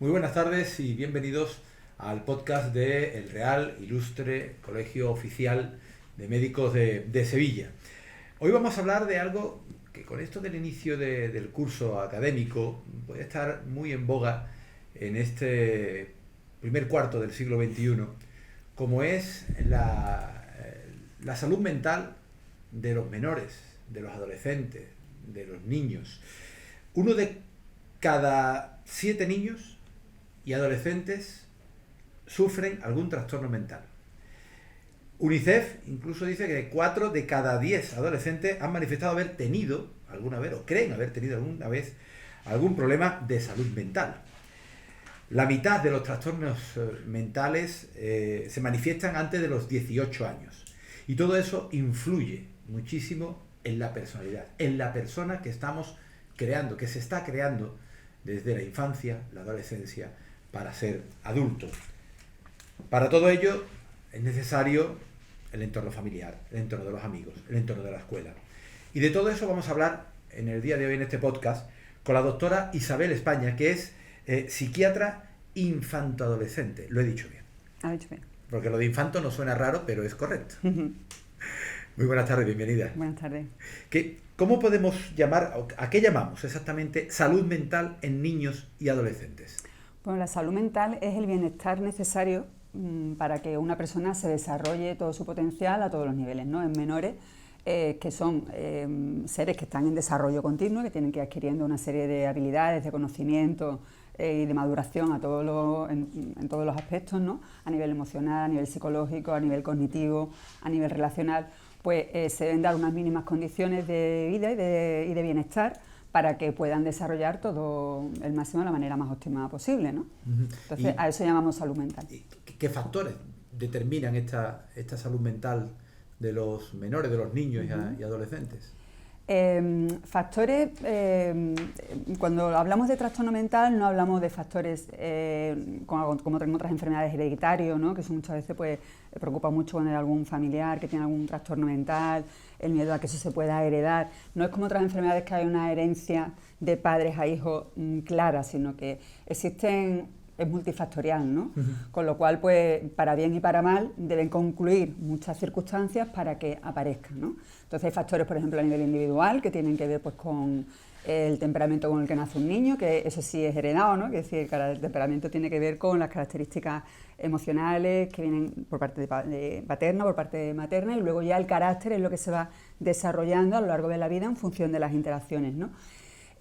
Muy buenas tardes y bienvenidos al podcast de el Real Ilustre Colegio Oficial de Médicos de Sevilla. Hoy vamos a hablar de algo que con esto del inicio del curso académico puede estar muy en boga en este primer cuarto del siglo XXI, como es la salud mental de los menores, de los adolescentes, de los niños. Uno de cada 7 niños y adolescentes sufren algún trastorno mental. UNICEF incluso dice que 4 de cada 10 adolescentes han manifestado haber tenido alguna vez, o creen haber tenido alguna vez, algún problema de salud mental. La mitad de los trastornos mentales se manifiestan antes de los 18 años. Y todo eso influye muchísimo en la personalidad, en la persona que estamos creando, que se está creando desde la infancia, la adolescencia, para ser adulto. Para todo ello es necesario el entorno familiar, el entorno de los amigos, el entorno de la escuela. Y de todo eso vamos a hablar en el día de hoy en este podcast con la doctora Isabel España, que es psiquiatra infanto-adolescente. Lo he dicho bien. Lo he dicho bien. Porque lo de infanto no suena raro, pero es correcto. Muy buenas tardes, bienvenida. Buenas tardes. ¿Cómo podemos llamar, a qué llamamos exactamente salud mental en niños y adolescentes? Bueno, la salud mental es el bienestar necesario para que una persona se desarrolle todo su potencial a todos los niveles, ¿no? En menores, que son seres que están en desarrollo continuo, que tienen que ir adquiriendo una serie de habilidades, de conocimientos y de maduración en todos los aspectos, ¿no? A nivel emocional, a nivel psicológico, a nivel cognitivo, a nivel relacional, pues se deben dar unas mínimas condiciones de vida y de bienestar para que puedan desarrollar todo el máximo de la manera más óptima posible, ¿no? Entonces, a eso llamamos salud mental. ¿Qué factores determinan esta salud mental de los menores, de los niños y adolescentes? Factores, cuando hablamos de trastorno mental no hablamos de factores como tenemos otras enfermedades hereditarias, ¿no? Que eso muchas veces pues, preocupa mucho cuando hay algún familiar que tiene algún trastorno mental, el miedo a que eso se pueda heredar. No es como otras enfermedades que hay una herencia de padres a hijos clara, sino que es multifactorial, ¿no? Con lo cual, pues, para bien y para mal, deben concluir muchas circunstancias para que aparezcan, ¿no? Entonces hay factores, por ejemplo, a nivel individual, que tienen que ver pues, con el temperamento con el que nace un niño, que eso sí es heredado, ¿no? Es decir, el temperamento tiene que ver con las características emocionales que vienen por parte de paterna, por parte de materna, y luego ya el carácter es lo que se va desarrollando a lo largo de la vida en función de las interacciones, ¿no?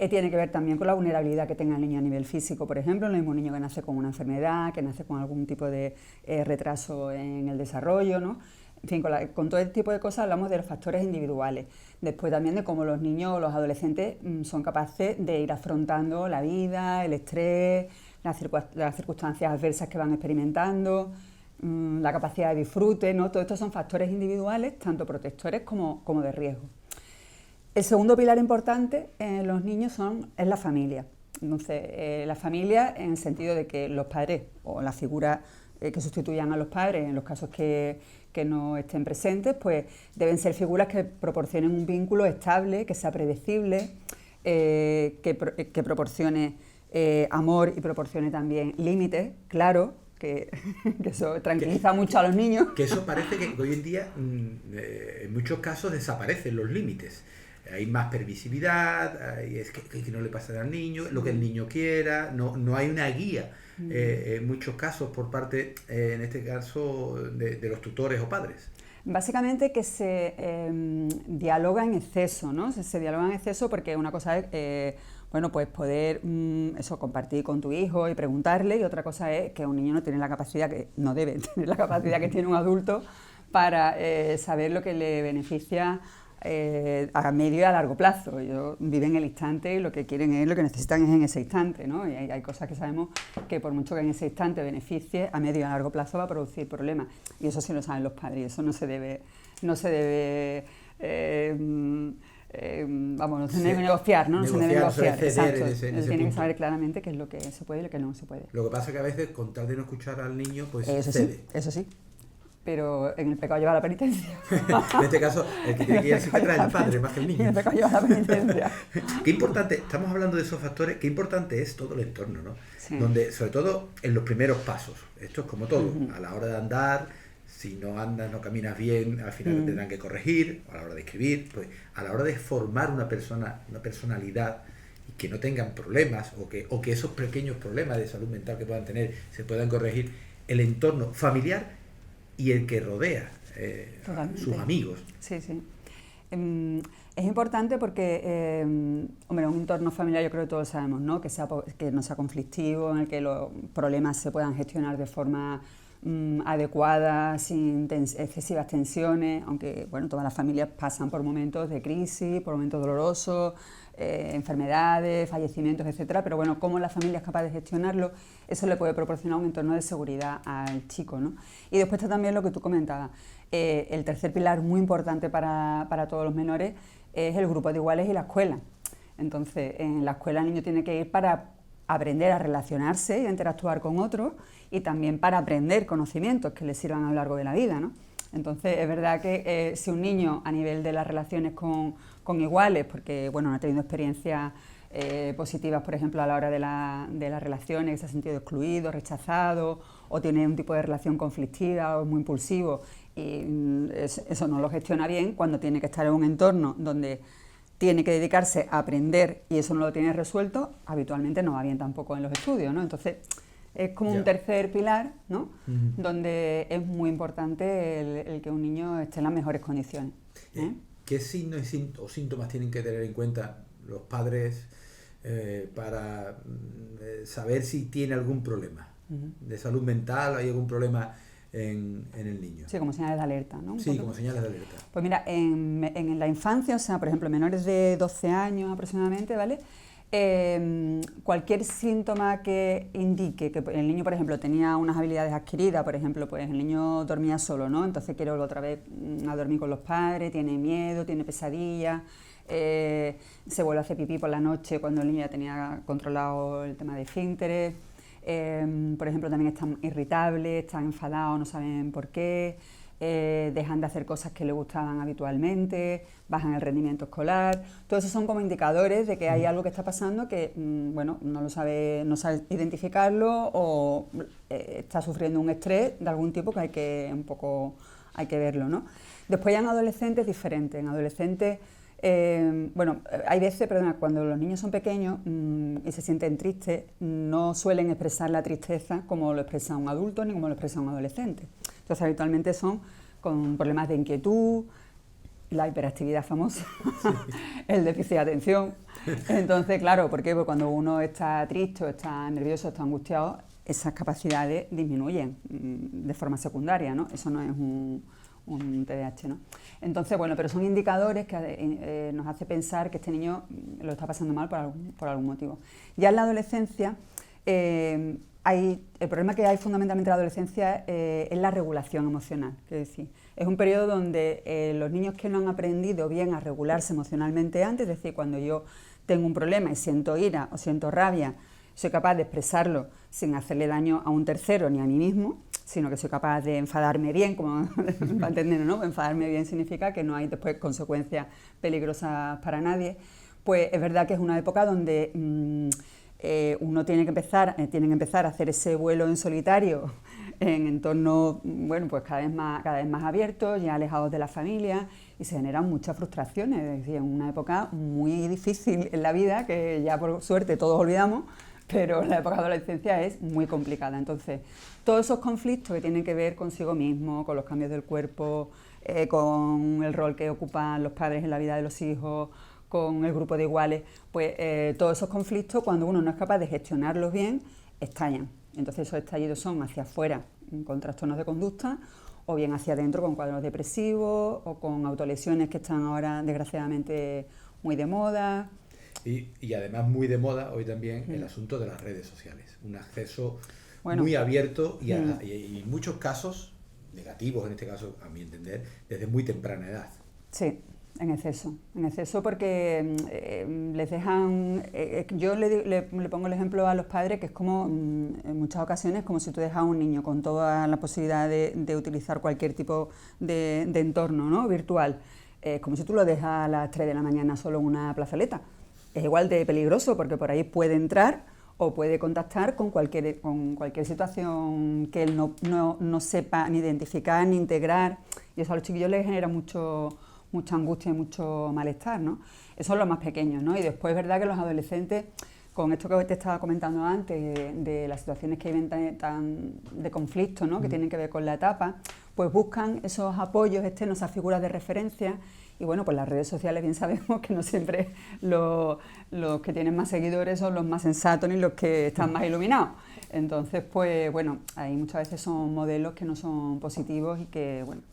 Tiene que ver también con la vulnerabilidad que tenga el niño a nivel físico, por ejemplo, el mismo niño que nace con una enfermedad, que nace con algún tipo de retraso en el desarrollo, ¿no? En fin, con todo este tipo de cosas hablamos de los factores individuales. Después también de cómo los niños o los adolescentes son capaces de ir afrontando la vida, el estrés, las circunstancias adversas que van experimentando, la capacidad de disfrute, ¿no? Todo esto son factores individuales, tanto protectores como de riesgo. El segundo pilar importante en los niños es la familia. Entonces, la familia en el sentido de que los padres o las figuras que sustituyan a los padres, en los casos que no estén presentes, pues deben ser figuras que proporcionen un vínculo estable, que sea predecible, que proporcione amor y proporcione también límites, claro, que eso tranquiliza mucho a los niños. Que eso parece que hoy en día, en muchos casos, desaparecen los límites. Hay más permisividad, es que no le pasa al niño, lo que el niño quiera, no hay una guía en muchos casos por parte, en este caso, de los tutores o padres. Básicamente que se dialoga en exceso, ¿no? Se dialoga en exceso porque una cosa es bueno, pues poder compartir con tu hijo y preguntarle, y otra cosa es que un niño no tiene la capacidad, que no debe tener la capacidad que tiene un adulto para saber lo que le beneficia a medio y a largo plazo. Ellos viven el instante y lo que quieren es, lo que necesitan es en ese instante, ¿no? Y hay cosas que sabemos que por mucho que en ese instante beneficie, a medio y a largo plazo va a producir problemas. Y eso sí lo saben los padres, y eso no se debe negociar, ¿no? No se debe negociar, exacto. Él tiene que saber claramente qué es lo que se puede y lo que no se puede. Lo que pasa es que a veces, con tal de no escuchar al niño, pues eso cede. Sí, eso sí. pero en el pecado lleva la penitencia. En este caso, el que tiene que ir al psiquiatra es el padre, más que el niño. En el pecado lleva la penitencia. Qué importante, estamos hablando de esos factores, qué importante es todo el entorno, ¿no? Sí. Donde, sobre todo en los primeros pasos, esto es como todo, a la hora de andar, si no andas, no caminas bien, al final te tendrán que corregir, a la hora de escribir, pues a la hora de formar una persona, una personalidad, y que no tengan problemas, o que esos pequeños problemas de salud mental que puedan tener se puedan corregir, el entorno familiar y el que rodea sus amigos. Sí, sí. Es importante porque, hombre, un entorno familiar yo creo que todos sabemos, ¿no? Que no sea conflictivo, en el que los problemas se puedan gestionar de forma adecuada, sin excesivas tensiones, aunque bueno, todas las familias pasan por momentos de crisis, por momentos dolorosos, enfermedades, fallecimientos, etcétera, pero bueno, cómo la familia es capaz de gestionarlo, eso le puede proporcionar un entorno de seguridad al chico, ¿no? Y después está también lo que tú comentabas, el tercer pilar muy importante para todos los menores es el grupo de iguales y la escuela. Entonces, en la escuela el niño tiene que ir para aprender a relacionarse y a interactuar con otros, y también para aprender conocimientos que le sirvan a lo largo de la vida, ¿no? Entonces, es verdad que si un niño a nivel de las relaciones con iguales, porque bueno, no ha tenido experiencias positivas, por ejemplo, a la hora de las relaciones, que se ha sentido excluido, rechazado, o tiene un tipo de relación conflictiva o es muy impulsivo, y eso no lo gestiona bien, cuando tiene que estar en un entorno donde tiene que dedicarse a aprender y eso no lo tiene resuelto, habitualmente no va bien tampoco en los estudios, ¿no? Entonces, es como un tercer pilar, ¿no? Donde es muy importante el que un niño esté en las mejores condiciones. ¿Qué signos o síntomas tienen que tener en cuenta los padres para saber si tiene algún problema de salud mental, hay algún problema en el niño? Sí, como señales de alerta, ¿no? Sí, como señales de alerta. Pues mira, en la infancia, o sea, por ejemplo, menores de 12 años aproximadamente, ¿vale? Cualquier síntoma que indique que el niño, por ejemplo, tenía unas habilidades adquiridas, por ejemplo, pues el niño dormía solo, ¿no? Entonces quiere volver otra vez a dormir con los padres, tiene miedo, tiene pesadillas, se vuelve a hacer pipí por la noche cuando el niño ya tenía controlado el tema de esfínteres, por ejemplo, también están irritables, están enfadados, no saben por qué, dejan de hacer cosas que les gustaban habitualmente, bajan el rendimiento escolar. Todo eso son como indicadores de que hay algo que está pasando que, bueno, no sabe identificarlo o está sufriendo un estrés de algún tipo que hay que verlo, ¿no? Después ya en adolescentes es diferente. En adolescentes, bueno, hay veces, perdona, cuando los niños son pequeños y se sienten tristes, no suelen expresar la tristeza como lo expresa un adulto ni como lo expresa un adolescente. Entonces, habitualmente son con problemas de inquietud, la hiperactividad famosa, el déficit de atención. Entonces, claro, ¿por qué? Porque cuando uno está triste, o está nervioso, está angustiado, esas capacidades disminuyen de forma secundaria, ¿no? Eso no es un TDAH, ¿no? Entonces, bueno, pero son indicadores que nos hace pensar que este niño lo está pasando mal por algún motivo. Ya en la adolescencia, el problema que hay fundamentalmente en la adolescencia es la regulación emocional. Es decir, es un periodo donde los niños que no han aprendido bien a regularse emocionalmente antes, es decir, cuando yo tengo un problema y siento ira o siento rabia, soy capaz de expresarlo sin hacerle daño a un tercero ni a mí mismo, sino que soy capaz de enfadarme bien, como para entenderlo, ¿no? Enfadarme bien significa que no hay después consecuencias peligrosas para nadie. Pues es verdad que es una época donde uno tiene que empezar a hacer ese vuelo en solitario en entornos, bueno, pues cada vez más abiertos, ya alejados de la familia, y se generan muchas frustraciones. Es decir, es una época muy difícil en la vida, que ya por suerte todos olvidamos, pero la época de adolescencia es muy complicada. Entonces, todos esos conflictos que tienen que ver consigo mismo, con los cambios del cuerpo, con el rol que ocupan los padres en la vida de los hijos, con el grupo de iguales, pues todos esos conflictos, cuando uno no es capaz de gestionarlos bien, estallan. Entonces esos estallidos son hacia afuera, con trastornos de conducta, o bien hacia adentro con cuadros depresivos o con autolesiones que están ahora desgraciadamente muy de moda. Y además muy de moda hoy también el asunto de las redes sociales. Un acceso muy abierto y en muchos casos negativos, en este caso a mi entender, desde muy temprana edad. Sí, En exceso porque les dejan, yo le pongo el ejemplo a los padres que es como, en muchas ocasiones, como si tú dejas a un niño con toda la posibilidad de utilizar cualquier tipo de entorno, ¿no?, virtual, como si tú lo dejas a las 3 de la mañana solo en una plazoleta. Es igual de peligroso porque por ahí puede entrar o puede contactar con cualquier situación que él no sepa ni identificar ni integrar, y eso a los chiquillos les genera mucha angustia y mucho malestar, ¿no? Eso son los más pequeños, ¿no? Y después es verdad que los adolescentes, con esto que te estaba comentando antes, de las situaciones que viven tan de conflicto, ¿no?, que tienen que ver con la etapa, pues buscan esos apoyos externos, esas figuras de referencia. Y bueno, pues las redes sociales bien sabemos que no siempre los que tienen más seguidores son los más sensatos ni los que están más iluminados. Entonces, pues bueno, ahí muchas veces son modelos que no son positivos y que, bueno,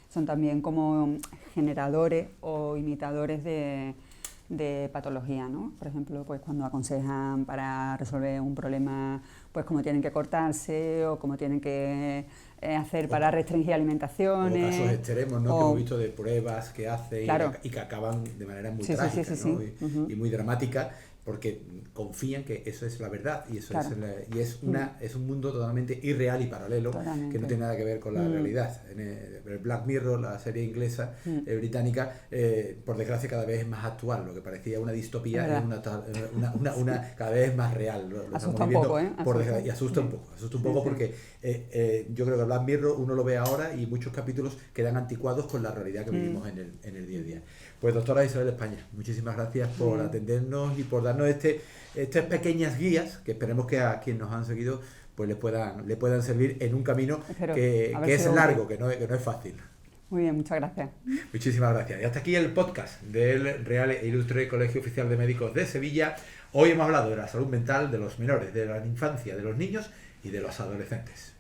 son también como generadores o imitadores de patología, ¿no? Por ejemplo, pues cuando aconsejan para resolver un problema, pues cómo tienen que cortarse o cómo tienen que hacer para restringir alimentaciones. O casos extremos, ¿no?, que hemos visto de pruebas que hacen, claro, y que acaban de manera muy trágica, ¿no? Y muy dramática, porque confían que eso es la verdad y eso, claro, es un mundo totalmente irreal y paralelo, que no tiene nada que ver con la realidad. En el Black Mirror, la serie inglesa, británica, por desgracia cada vez es más actual. Lo que parecía una distopía es una cada vez más real. Lo asusta un poco, y asusta un poco porque yo creo que Black Mirror uno lo ve ahora y muchos capítulos quedan anticuados con la realidad que vivimos en el día a día. Pues doctora Isabel España, muchísimas gracias por atendernos y por darnos estas pequeñas guías que esperemos que a quienes nos han seguido pues le puedan servir en un camino que es largo, que no es fácil. Muy bien, muchas gracias. Muchísimas gracias. Y hasta aquí el podcast del Real e Ilustre Colegio Oficial de Médicos de Sevilla. Hoy hemos hablado de la salud mental de los menores, de la infancia, de los niños y de los adolescentes.